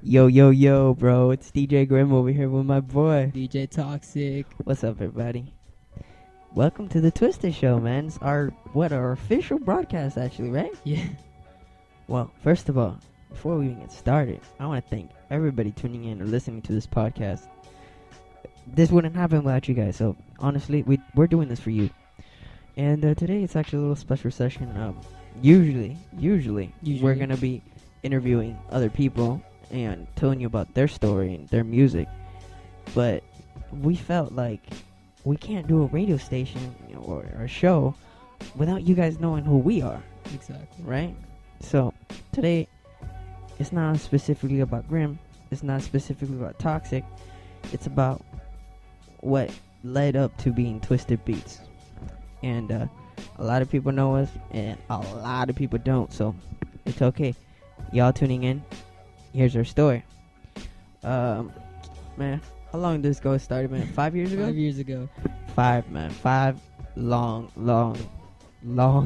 Yo, yo, yo, bro. It's DJ Grim over here with my boy. DJ Toxic. What's up, everybody? Welcome to the Twisted Show, man. It's our official broadcast, actually, right? Yeah. Well, first of all, before we even get started, I want to thank everybody tuning in or listening to this podcast. This wouldn't happen without you guys, so honestly, we're doing this for you. And today it's actually a little special session. Usually, we're going to be interviewing other people and telling you about their story and their music. But we felt like we can't do a radio station or a show without you guys knowing who we are. Exactly. Right? So, today, it's not specifically about Grim. It's not specifically about Toxic. It's about what led up to being Twisted Beats. And a lot of people know us, and a lot of people don't. So, it's okay. Y'all tuning in, here's our story. Man, how long did this go started, man? 5 years ago? 5 years ago. 5, man. 5 long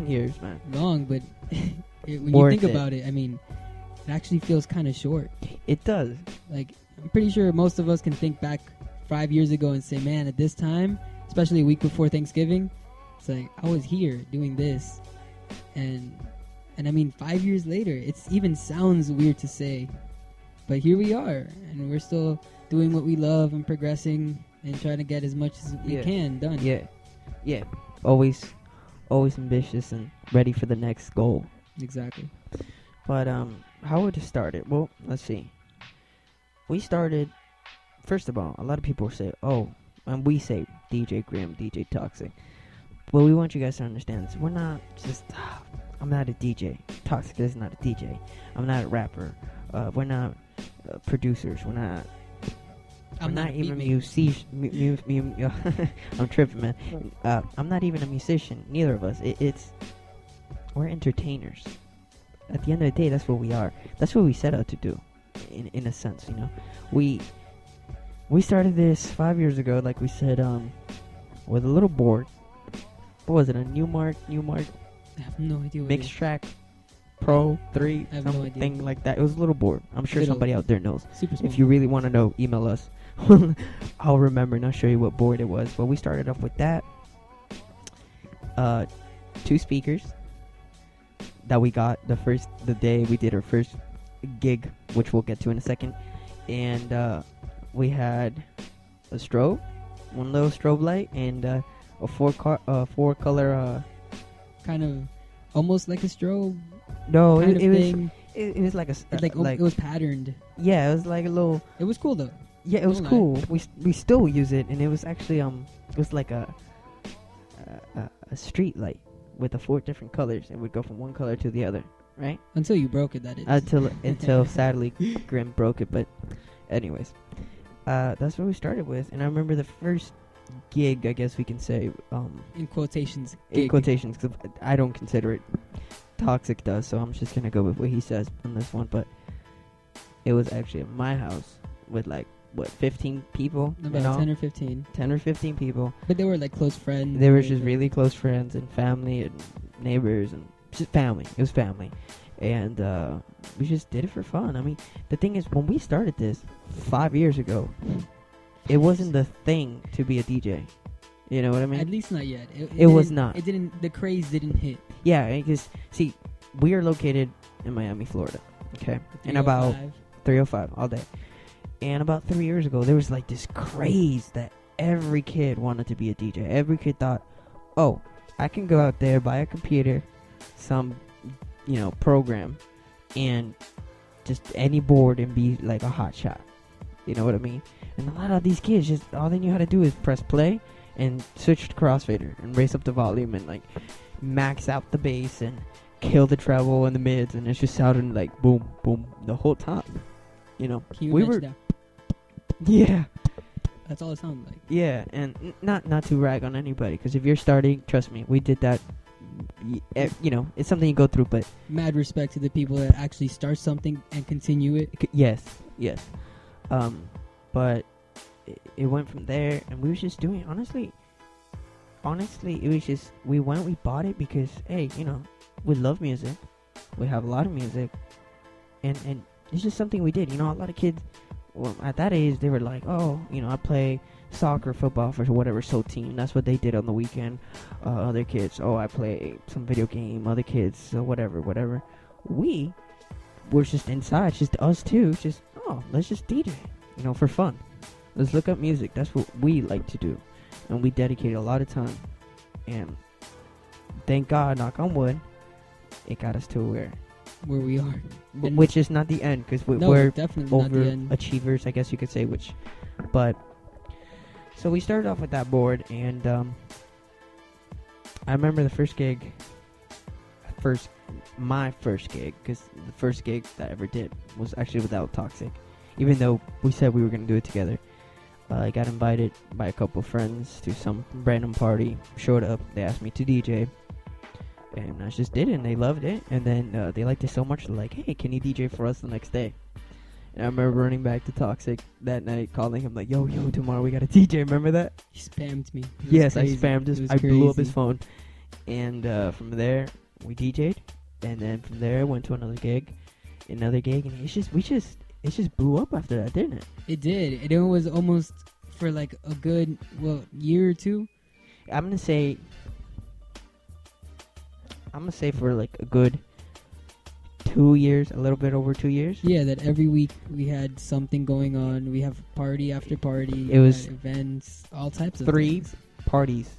years, man. Long, but when Worth you think it. about it, I mean, it actually feels kind of short. It does. Like, I'm pretty sure most of us can think back 5 years ago and say, man, at this time, especially a week before Thanksgiving, it's like, I was here doing this. And I mean, 5 years later, it even sounds weird to say, but here we are, and we're still doing what we love and progressing and trying to get as much as we can done. Yeah. Always ambitious and ready for the next goal. Exactly. But how would it started? Well, let's see. We started. First of all, a lot of people say, "Oh," and we say DJ Grim, DJ Toxic. But we want you guys to understand this. We're not just. I'm not a DJ. Toxic is not a DJ. I'm not a rapper. We're not producers. We're not. I'm not even musician. I'm tripping, man. I'm not even a musician. Neither of us. We're entertainers. At the end of the day, that's what we are. That's what we set out to do, in a sense, you know. We started this 5 years ago, like we said, with a little board. What was it? A Newmark I have no idea what Mix Track Pro 3, I have no something idea. like that. It was a little board. I'm sure Little. somebody out there knows. Super small. If you really want to know, email us. I'll remember and I'll show you what board it was. But we started off with that. 2 speakers that we got the day we did our first gig, which we'll get to in a second. And we had a strobe, one little strobe light, and a four color. Kind of almost like a strobe. No, kind it of was. thing. It was like a It was patterned. Yeah, it was like a little. It was cool though. Yeah, it was Don't cool. We still use it, and it was actually it was like a street light with the 4 different colors. It would go from one color to the other, right? Until you broke it, that is. Until sadly Grim broke it. But anyways, that's what we started with, and I remember the first gig, I guess we can say, in quotations. in Gig. quotations, because I don't consider it. Toxic does, so I'm just gonna go with what he says on this one. But it was actually at my house with 15 people, About 10 or 15. 10 or 15 people. But they were like close friends. They were just really close friends and family and neighbors and just family. It was family. And we just did it for fun. I mean, the thing is, when we started this 5 years ago, it wasn't the thing to be a DJ. You know what I mean? At least not yet. It was not. It didn't. The craze didn't hit. Yeah, because, see, we are located in Miami, Florida. Okay? And about 305 all day. And about 3 years ago, there was like this craze that every kid wanted to be a DJ. Every kid thought, oh, I can go out there, buy a computer, some, program, and just any board and be like a hot shot. You know what I mean? And a lot of these kids, just all they knew how to do is press play and switch to crossfader and raise up the volume and max out the bass and kill the treble and the mids, and it's just sounding like boom, boom the whole time. We were. That? Yeah. That's all it sounded like. Yeah, and not to rag on anybody, because if you're starting, trust me, we did that. It's something you go through, but Mad respect to the people that actually start something and continue it. Yes. But it went from there, and we was just doing, honestly, it was just, we bought it because, hey, we love music. We have a lot of music. And it's just something we did. You know, a lot of kids, well, at that age, they were like, oh, you know, I play soccer, football for whatever team. That's what they did on the weekend. Other kids, oh, I play some video game. Other kids, whatever. We were just inside, just us two. Just, oh, let's just DJ, you know, for fun. Let's look up music. That's what we like to do, and we dedicated a lot of time. And thank God, knock on wood, it got us to where we are. Which is not the end, because No, we're definitely not the end. overachievers, I guess you could say. But so we started off with that board, and I remember the my first gig, because the first gig that I ever did was actually without Toxic, even though we said we were going to do it together. I got invited by a couple of friends to some random party, showed up, they asked me to DJ, and I just did it, and they loved it, and then they liked it so much, they're like, hey, can you DJ for us the next day? And I remember running back to Toxic that night, calling him like, yo, tomorrow we got a DJ, remember that? He spammed me. Yes, crazy. I spammed his, I blew up his phone, and from there, we DJ'd, and then from there, I went to another gig, and it just blew up after that, didn't it? It did. It was almost for like a good, year or two. I'm gonna say for like a good 2 years, a little bit over 2 years. Yeah, that every week we had something going on. We have party after party. It was events, all types of 3 things. parties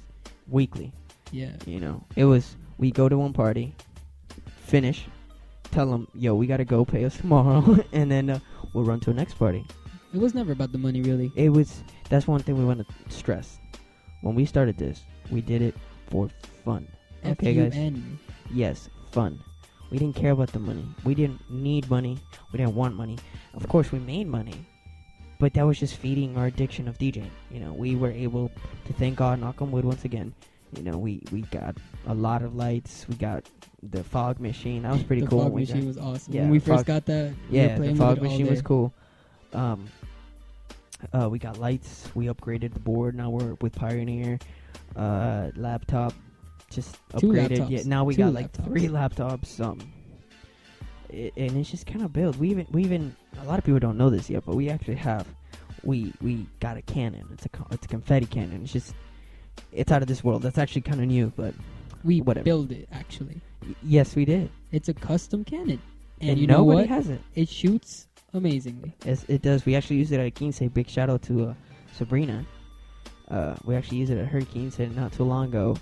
weekly. Yeah. You know, it was, we go to one party, finish, tell them, yo, we gotta go, pay us tomorrow, and then we'll run to the next party. It was never about the money, really. That's one thing we want to stress. When we started this, we did it for fun. Okay, guys? F-U-N. Yes, fun. We didn't care about the money. We didn't need money. We didn't want money. Of course, we made money, but that was just feeding our addiction of DJing. You know, we were able to, thank God, knock on wood once again. You know, we got a lot of lights. We got the fog machine. That was pretty cool. The fog machine was awesome. Yeah, when we first got that, yeah, we were the playing fog with it all machine was day. cool. We got lights. We upgraded the board. Now we're with Pioneer. Laptop, just 2 upgraded. laptops. Yeah, now we 2 got like laptops. 3 laptops. And it's just kind of built. We even a lot of people don't know this yet, but we actually have. We got a cannon. It's a confetti cannon. It's out of this world. That's actually kind of new, but We whatever. built it, actually. Yes, we did. It's a custom cannon. And you nobody know what? has it. It shoots amazingly. Yes, it does. We actually used it at Quince. Big shout out to Sabrina. We actually used it at her Quince not too long ago.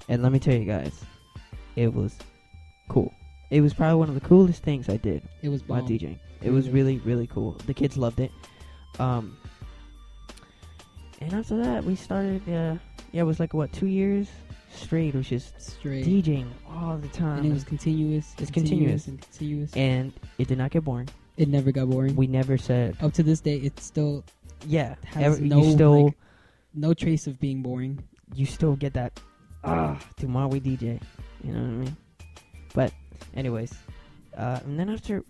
And let me tell you guys, it was cool. It was probably one of the coolest things I did It was while bomb. DJing. It was really, really cool. The kids loved it. And after that, we started, it was like, 2 years straight. It was just Straight. DJing all the time. And it was continuous. It's and continuous. And continuous. And it did not get boring. It never got boring. We never said, Up to this day, it still yeah. has no trace of being boring. You still get that, tomorrow we DJ. You know what I mean? But, anyways, and then after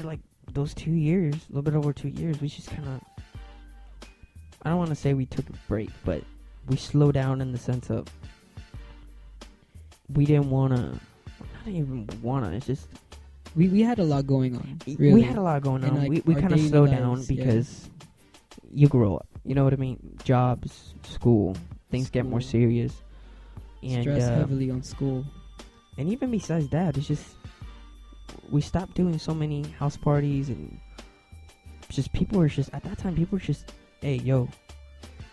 like those 2 years, a little bit over 2 years, we just kind of, I don't want to say we took a break, but we slowed down in the sense of we didn't want to, not even want to, it's just, We had a lot going on. we Really. had a lot going In, on. like, We our kind of daily slowed lives, down yeah. because you grow up. You know what I mean? Jobs, school, things get more School. serious. And, Stress heavily on school. and even besides that, it's just, we stopped doing so many house parties, and just people were just, at that time, people were just, hey, yo,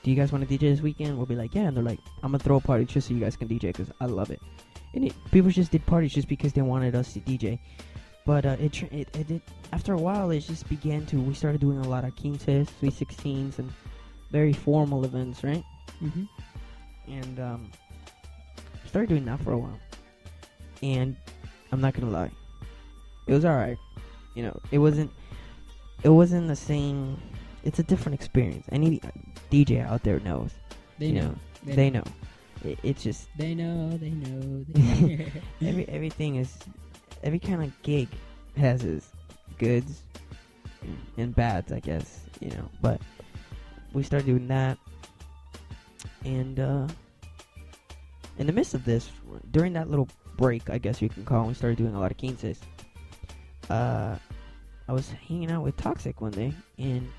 do you guys want to DJ this weekend? We'll be like, yeah. And they're like, I'm going to throw a party just so you guys can DJ because I love it. And people just did parties just because they wanted us to DJ. But it after a while, it just began to, we started doing a lot of quinces, sweet 16s, and very formal events, right? Mm-hmm. And started doing that for a while. And I'm not going to lie. It was alright. You know, it wasn't the same. It's a different experience. Any DJ out there knows. They you know. They know. It's just They know. everything is, every kind of gig has its goods and bads, I guess. You know, but we started doing that, and in the midst of this, during that little break, I guess you can call it, we started doing a lot of quinces. I was hanging out with Toxic one day, and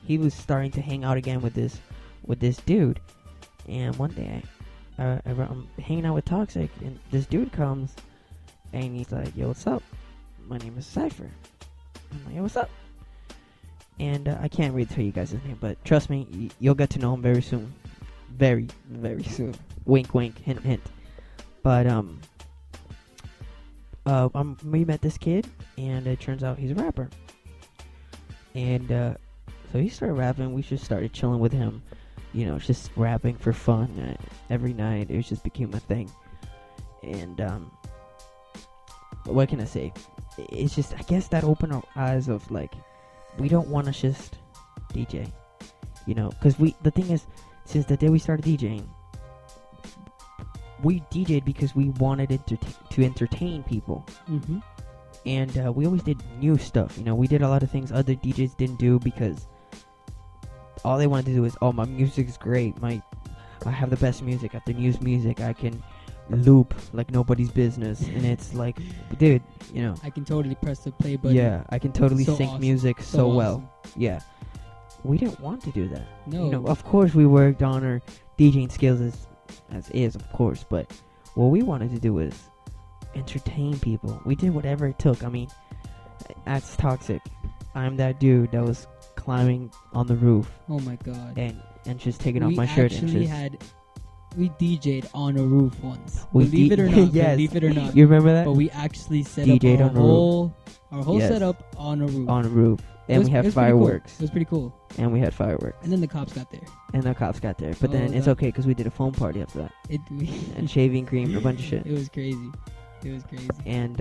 he was starting to hang out again with this dude. And one day, I'm hanging out with Toxic, and this dude comes, and he's like, "Yo, what's up? My name is Cypher." I'm like, "Yo, what's up?" And I can't really tell you guys his name, but trust me, you'll get to know him very soon. Very, very soon. Wink, wink, hint, hint. But, we met this kid, and it turns out he's a rapper. And, so he started rapping. We just started chilling with him. You know, just rapping for fun every night. It just became a thing. And, what can I say? It's just, I guess that opened our eyes of, like, we don't want to just DJ, you know, because the thing is, since the day we started DJing, we DJ'd because we wanted it to entertain people. Mm-hmm. And we always did new stuff, you know. We did a lot of things other DJs didn't do because all they wanted to do is, oh, my music's great, I have the best music, I have the newest music, I can loop like nobody's business. And it's like, dude, you know, I can totally press the play button. Yeah, I can totally So sync awesome. music so awesome. well. Yeah, we didn't want to do that. No. You know, of course we worked on our DJing skills as is, of course, but what we wanted to do was entertain people. We did whatever it took. I mean, that's Toxic. I'm that dude that was climbing on the roof Oh my god. and just taking off my shirt and just... We DJ'd on a roof once. We Believe it or not. Yes. Believe it or not. You remember that? But we actually set DJ'd up on a roof. our whole Yes. setup on a roof. On a roof. And we It had was pretty cool. fireworks. It was pretty cool. And we had fireworks. And then the cops got there. And the cops got there. But Oh, then it's God. okay because we did a foam party after that. We And shaving cream and a bunch of shit. It was crazy. It was crazy. And,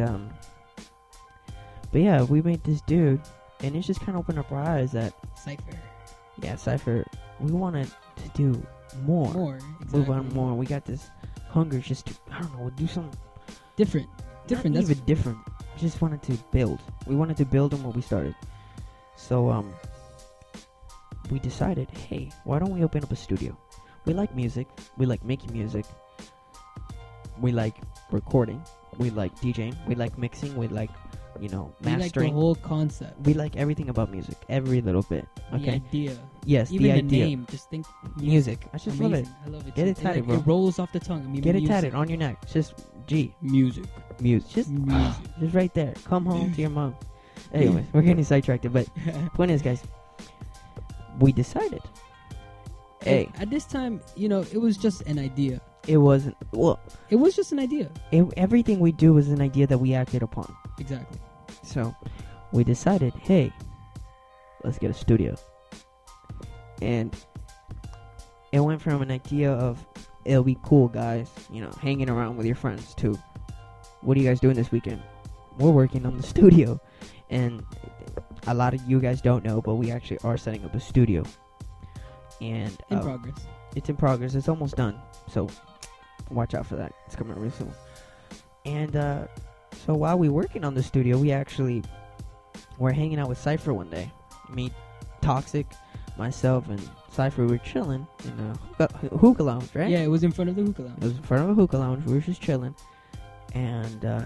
but yeah, we made this dude, and it just kind of opened up our eyes that, Cypher. yeah, Cypher, we wanted to do more. Exactly. Move on more. We got this hunger just to, I don't know, do something Different. not That's even different. Just wanted to build. We wanted to build on what we started. So, we decided, hey, why don't we open up a studio? We like music. We like making music. We like recording. We like DJing. We like mixing. We like, you know, we like the mastering. whole concept. We like everything about music. Every little bit. The Okay? idea. Yes, Even the the idea. name. Just think Music. I just love it. Amazing. I love it. Get too. it tatted, like, bro. It rolls off the tongue. I mean, Get it music. tatted on your neck. Just G. Music. Music. Just, Music. just right there. Come home to your mom. Anyways, we're getting sidetracked. But point is, guys, we decided. Hey, At this time, you know, it was just an idea. it wasn't. Well, It was just an idea. everything we do was an idea that we acted upon. Exactly. So we decided, hey, let's get a studio. And it went from an idea of it'll be cool, guys, you know, hanging around with your friends, to what are you guys doing this weekend? We're working on the studio. And a lot of you guys don't know, but we actually are setting up a studio. And In progress. it's in progress. It's almost done. So watch out for that. It's coming real soon. And so while we're working on the studio, we're hanging out with Cypher one day. Me, Toxic, myself, and Cypher were chilling in a hookah lounge, right? Yeah, it was in front of the hookah lounge. It was in front of a hookah lounge. We were just chilling. And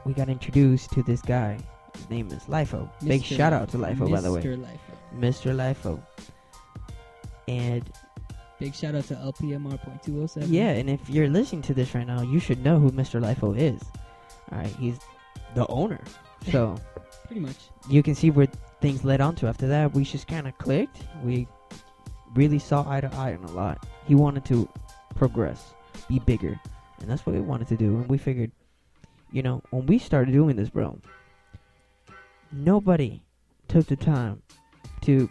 we got introduced to this guy. His name is Lifo. Big Mr. shout out to Lifo, by the way. Mr. Lifo. Mr. Lifo. And Big shout out to LPMR.207. yeah, and if you're listening to this right now, you should know who Mr. Lifo is. Alright, he's the owner. So Pretty much. you can see where things led on to. After that, we just kind of clicked. We really saw eye to eye on a lot. He wanted to progress, be bigger, and that's what we wanted to do. And we figured, you know, when we started doing this, bro, nobody took the time to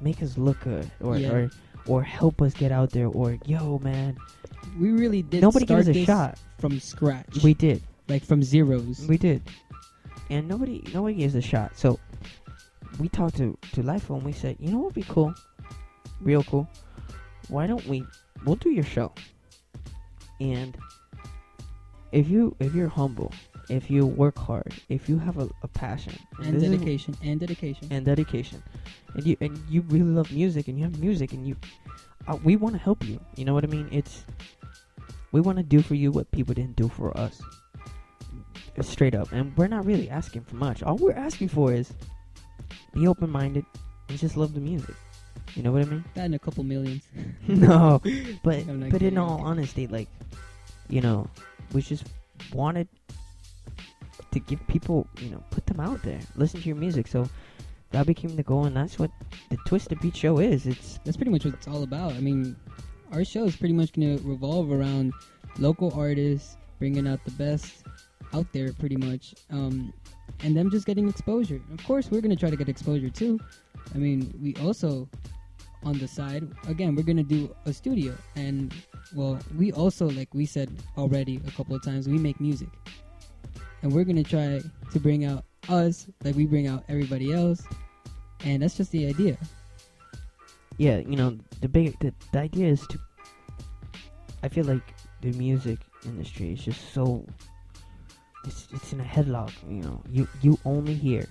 make us look good or help us get out there, or yo, man, We really did nobody gave start us a this shot. from scratch. We did. Like from zeros. We did. And nobody gives a shot. So we talked to Lifo and we said, you know what would be cool? Real cool. Why don't we'll do your show. And if you're humble, if you work hard, if you have a passion and this is- dedication. and you really love music, and you have music, and you we want to help you. You know what I mean? We want to do for you what people didn't do for us. Straight up. And we're not really asking for much. All we're asking for is be open-minded and just love the music. You know what I mean? That and a couple millions. No, but I'm not in kidding. all honesty, like, you know, we just wanted to give people, you know, put them out there, listen to your music. So that became the goal, and that's what the Twisted Beat show is. That's pretty much what it's all about. I mean, our show is pretty much going to revolve around local artists bringing out the best out there, pretty much, and them just getting exposure. Of course, we're going to try to get exposure too. I mean, we also, on the side, again, we're going to do a studio, and well, we also, like we said already a couple of times, we make music, and we're going to try to bring out us like we bring out everybody else, and that's just the idea. Yeah, you know, the idea is to, I feel like the music industry is just so, it's in a headlock. You know, you only hear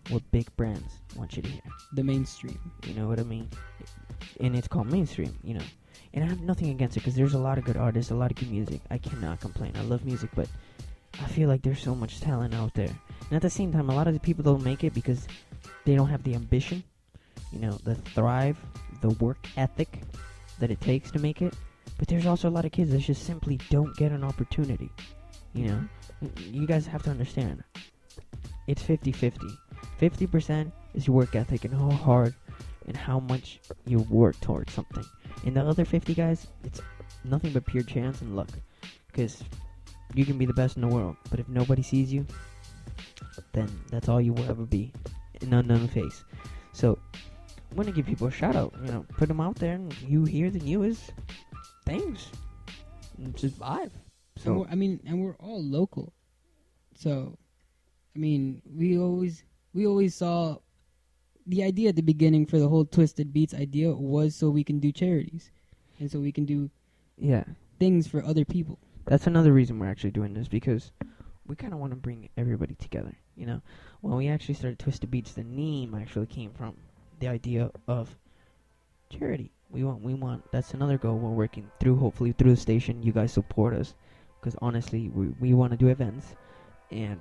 what big brands want you to hear. The mainstream. You know what I mean? And it's called mainstream, you know. And I have nothing against it, because there's a lot of good artists, a lot of good music. I cannot complain. I love music, but I feel like there's so much talent out there. And at the same time, a lot of the people don't make it because they don't have the ambition, you know, the thrive, the work ethic that it takes to make it. But there's also a lot of kids that just simply don't get an opportunity. You know, you guys have to understand, it's 50-50. 50% is your work ethic and how hard and how much you work towards something. And the other 50 guys, it's nothing but pure chance and luck. Because you can be the best in the world, but if nobody sees you, then that's all you will ever be. An unknown face. So, I want to give people a shout out. You know, put them out there, and you hear the newest things. And just vibe. So, And we're all local. So, I mean, we always saw the idea at the beginning for the whole Twisted Beats idea was so we can do charities, and so we can do things for other people. That's another reason we're actually doing this, because we kind of want to bring everybody together. You know, when we actually started Twisted Beats, the name actually came from the idea of charity. We want. That's another goal we're working through. Hopefully, through the station, you guys support us, because honestly, we want to do events, and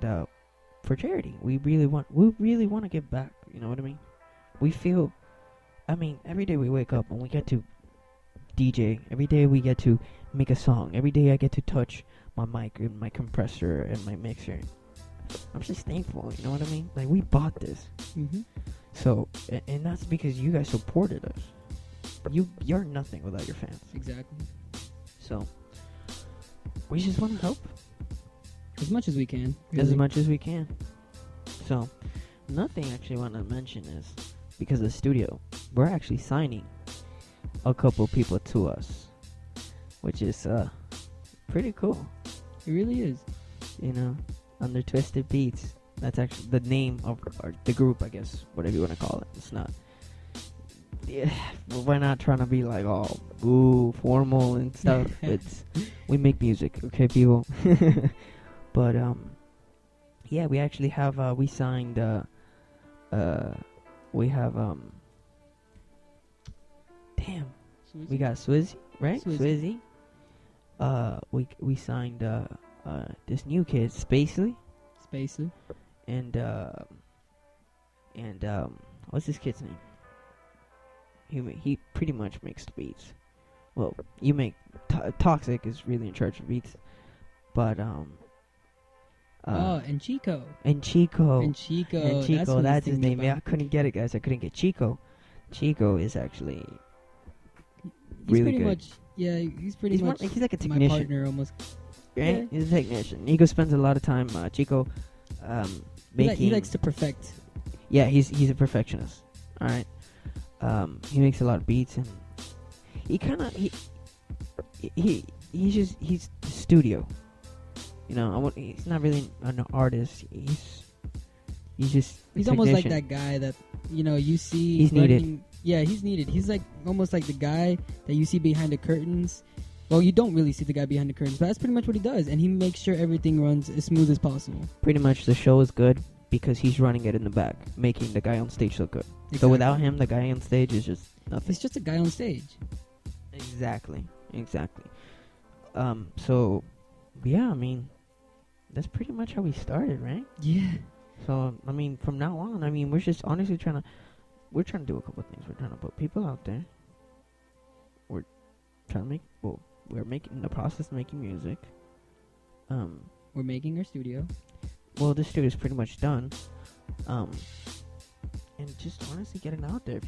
for charity, we really want to give back. You know what I mean? We feel, I mean, every day we wake up and we get to DJ. Every day we get to make a song. Every day I get to touch my mic and my compressor and my mixer. I'm just thankful, you know what I mean? Like, we bought this. Mm-hmm. So, and that's because you guys supported us. You're nothing without your fans. Exactly. So, we just want to help. As much as we can. Really. As much as we can. So, another thing I actually want to mention is, because of the studio, we're actually signing a couple people to us, which is pretty cool. It really is. You know, under Twisted Beats. That's actually the name of the group, I guess, whatever you want to call it. It's not. Yeah, we're not trying to be like all formal and stuff. We make music, okay, people. But yeah, we actually have we signed we have damn, Swizzy? we got Swizzy, right? Swizzy. We signed this new kid, Spacely, and what's this kid's name? He pretty much makes the beats. Well, you make Toxic is really in charge of beats, but and Chico. And Chico, that's his name. Yeah, I couldn't get it, guys. I couldn't get Chico. Chico is actually really good. He's pretty much. He's like a technician. My partner almost. Right? Yeah. He's a technician. Chico spends a lot of time. Chico, making. He likes to perfect. Yeah, he's a perfectionist. All right. He makes a lot of beats, and he kind of he's the studio. You know, he's not really an artist. He's almost like that guy that, you know, you see. He's needed. Yeah, he's needed. He's like almost like the guy that you see behind the curtains. Well, you don't really see the guy behind the curtains, but that's pretty much what he does, and he makes sure everything runs as smooth as possible. Pretty much, the show is good because he's running it in the back, making the guy on stage look good. Exactly. So without him, the guy on stage is just nothing. It's just a guy on stage. Exactly. So, yeah, I mean, that's pretty much how we started, right? Yeah. So I mean, from now on, I mean, we're just honestly we're trying to do a couple of things. We're trying to put people out there. We're trying to we're making in the process of making music. We're making our studio. Well, the studio is pretty much done. And just honestly getting out there.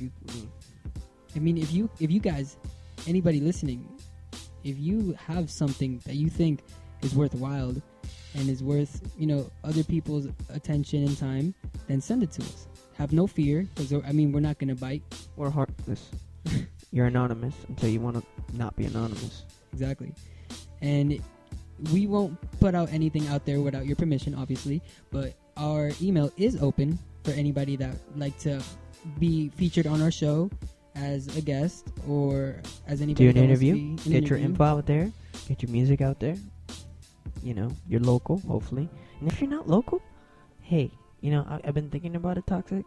I mean, if you guys, anybody listening, if you have something that you think is worthwhile and is worth, other people's attention and time, then send it to us. Have no fear, because I mean, we're not gonna bite. We're heartless. You're anonymous until you want to not be anonymous. Exactly. And we won't put out anything out there without your permission, obviously. But our email is open for anybody that would like to be featured on our show as a guest or as anybody. Do an interview. Get your info out there. Get your music out there. You're local, hopefully. And if you're not local, hey, I've been thinking about it, Toxic.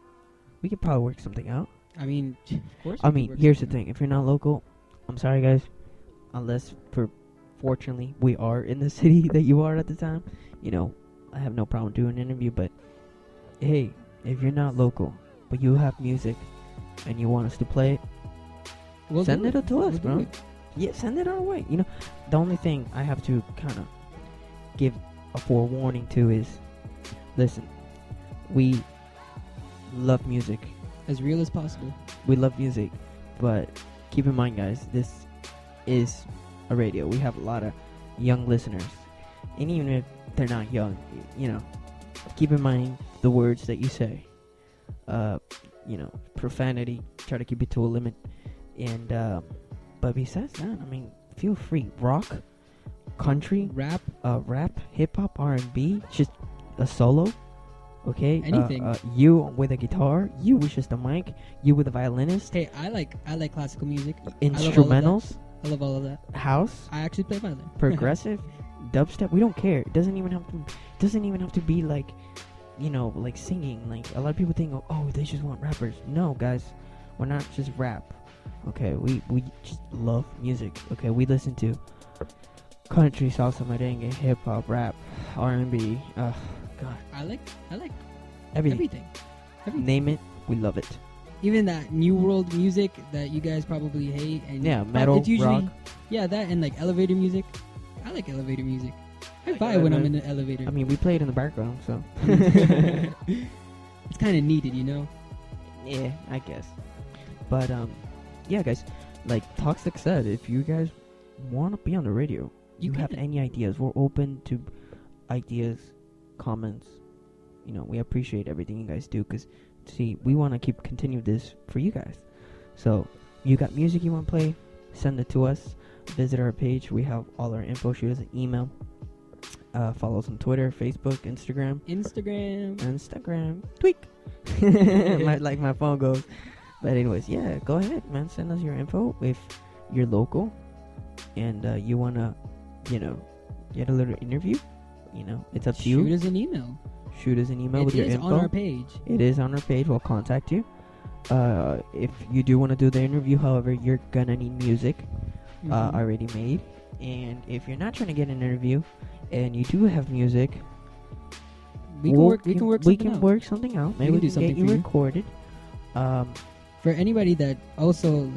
We could probably work something out. I mean, of course. Here's the thing. If you're not local, I'm sorry, guys. Unless, fortunately, we are in the city that you are at the time. I have no problem doing an interview. But, hey, if you're not local, but you have music and you want us to play it, send it to us, bro. Yeah, send it our way. The only thing I have to kind of give a forewarning to is, listen, we love music. As real as possible. We love music, but keep in mind, guys, this is a radio. We have a lot of young listeners, and even if they're not young, keep in mind the words that you say. Profanity, try to keep it to a limit. And but besides that, I mean, feel free. Rock, country, rap, hip hop, R&B, just a solo. Okay, anything. You with a guitar, you with just a mic, you with a violinist. Hey, I like classical music. Instrumentals. I love all of that. House. I actually play violin. Progressive, dubstep. We don't care. It doesn't even have to be like, like singing. Like a lot of people think, oh, they just want rappers. No, guys, we're not just rap. Okay, we just love music. Okay, we listen to country, salsa, merengue, hip hop, rap, R&B. God, I like everything. Name it, we love it. Even that new world music that you guys probably hate, and metal, it's usually, rock. Yeah, that and like elevator music. I like elevator music. I vibe when I'm in the elevator. I mean, we play it in the background, so it's kind of needed, Yeah, I guess. But yeah, guys, like Toxic said, if you guys want to be on the radio, you have any ideas, we're open to ideas, comments. We appreciate everything you guys do, because we want to continue this for you guys. So you got music you want to play, send it to us. Visit our page. We have all our info. Shoot us an email. Follow us on Twitter, Facebook, Instagram. Tweak. my phone goes. But anyways, yeah, go ahead, man. Send us your info if you're local and you want to, get a little interview. It's up to you. Shoot us an email. With your info. It is on our page. It is on our page. We'll contact you. If you do want to do the interview, however, you're gonna need music already made. And if you're not trying to get an interview and you do have music, we can work something out. Maybe we can get you recorded. For anybody that also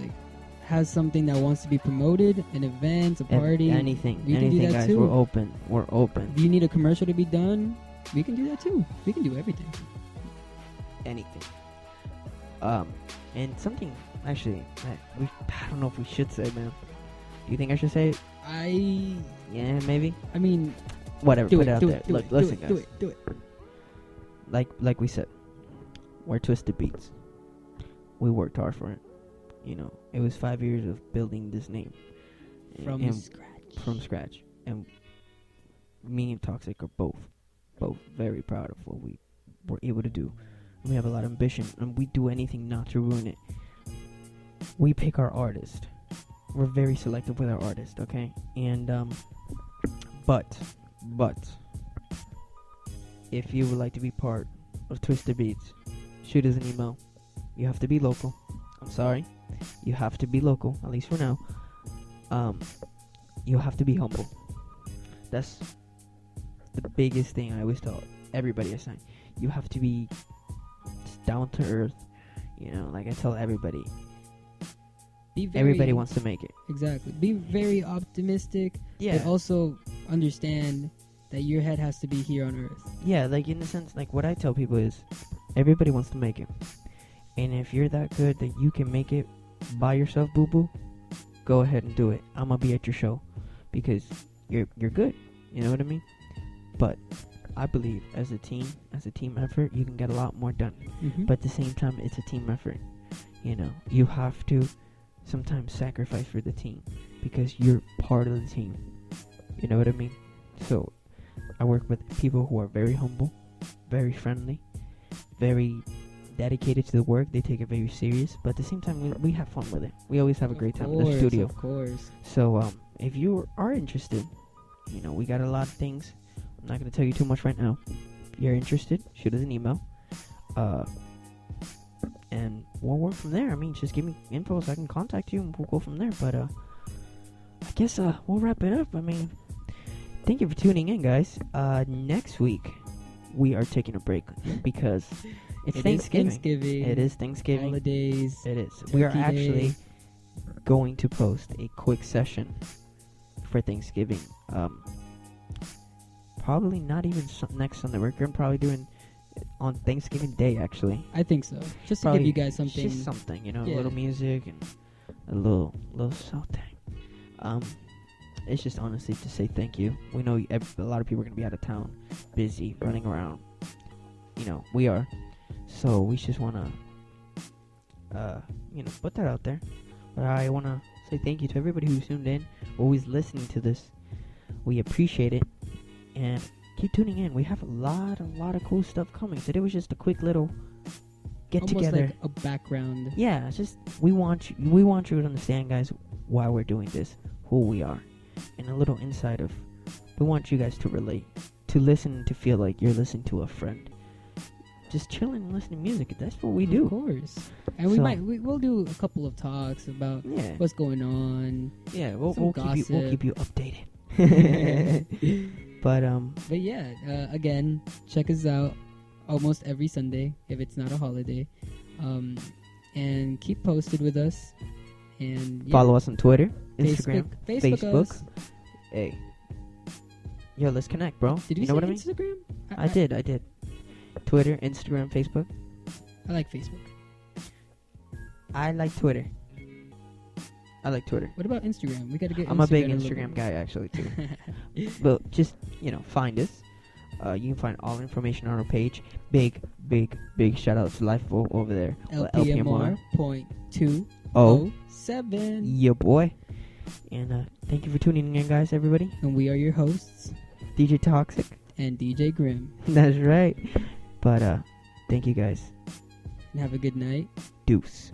has something that wants to be promoted, an event, a party, anything, guys, too. We're open. Do you need a commercial to be done? We can do that too. We can do everything. Anything. And something actually I don't know if we should say, man. Do you think I should say it? Yeah, maybe. I mean, whatever. Put it out there. Look, listen, guys. Do it. Like we said, we're Twisted Beats. We worked hard for it. It was 5 years of building this name from scratch. And me and Toxic are both very proud of what we were able to do. We have a lot of ambition, and we do anything not to ruin it. We pick our artist. We're very selective with our artist, okay? And but if you would like to be part of Twisted Beats, shoot us an email. You have to be local. I'm sorry. You have to be local, at least for now. You have to be humble. That's the biggest thing I always tell everybody I sign. You have to be just down to earth. You know, like I tell everybody. Everybody wants to make it. Exactly. Be very optimistic, Yeah. but also understand that your head has to be here on earth. Yeah, like in the sense, like what I tell people is, everybody wants to make it. And if you're that good that you can make it by yourself, boo-boo, go ahead and do it. I'm gonna be at your show because you're good. You know what I mean? But I believe as a team effort, you can get a lot more done. Mm-hmm. But at the same time, it's a team effort. You know, you have to sometimes sacrifice for the team because you're part of the team. You know what I mean? So I work with people who are very humble, very friendly, very dedicated to the work. They take it very serious, but at the same time, we have fun with it. We always have a great time in the studio. Of course. So if you are interested, you know, we got a lot of things. I'm not going to tell you too much right now. If you're interested, shoot us an email. And we'll work from there. I mean, just give me info so I can contact you and we'll go from there. But I guess we'll wrap it up. I mean, thank you for tuning in, guys. Next week, we are taking a break because it's Thanksgiving. It is Thanksgiving. Holidays. It is. We are Turkey actually Day. going to post a quick session for Thanksgiving. Probably not even next Sunday. We're going to probably doing on Thanksgiving Day, actually. I think so. Just Probably to give you guys something. Just something, you know, Yeah. a little music and a little something. It's just honestly to say thank you. We know a lot of people are going to be out of town, busy, running around. You know, we are. So we just want to, put that out there. But I want to say thank you to everybody who's tuned in, always listening to this. We appreciate it. And keep tuning in. We have a lot of cool stuff coming. Today was just a quick little get Almost together. like a background. Yeah, it's just we want you to understand, guys, why we're doing this, who we are, and a little insight of. We want you guys to relate, to listen, to feel like you're listening to a friend, just chilling and listening to music. That's what we do. Of course. And we'll do a couple of talks about what's going on. Yeah, we'll keep you updated. But yeah, again, check us out almost every Sunday if it's not a holiday, and keep posted with us. And follow us on Twitter, Instagram, Facebook. Us. Hey, yo, let's connect, bro. Did you know say what I mean? Instagram? I did. Twitter, Instagram, Facebook. I like Facebook. I like Twitter. What about Instagram? We gotta get. I'm Instagram a big Instagram guy, actually, too. But just find us. You can find all information on our page. Big shout out to Lifeful over there. LPMR.207. Yeah, boy. And thank you for tuning in, guys, everybody. And we are your hosts, DJ Toxic and DJ Grim. That's right. But thank you, guys. And have a good night. Deuce.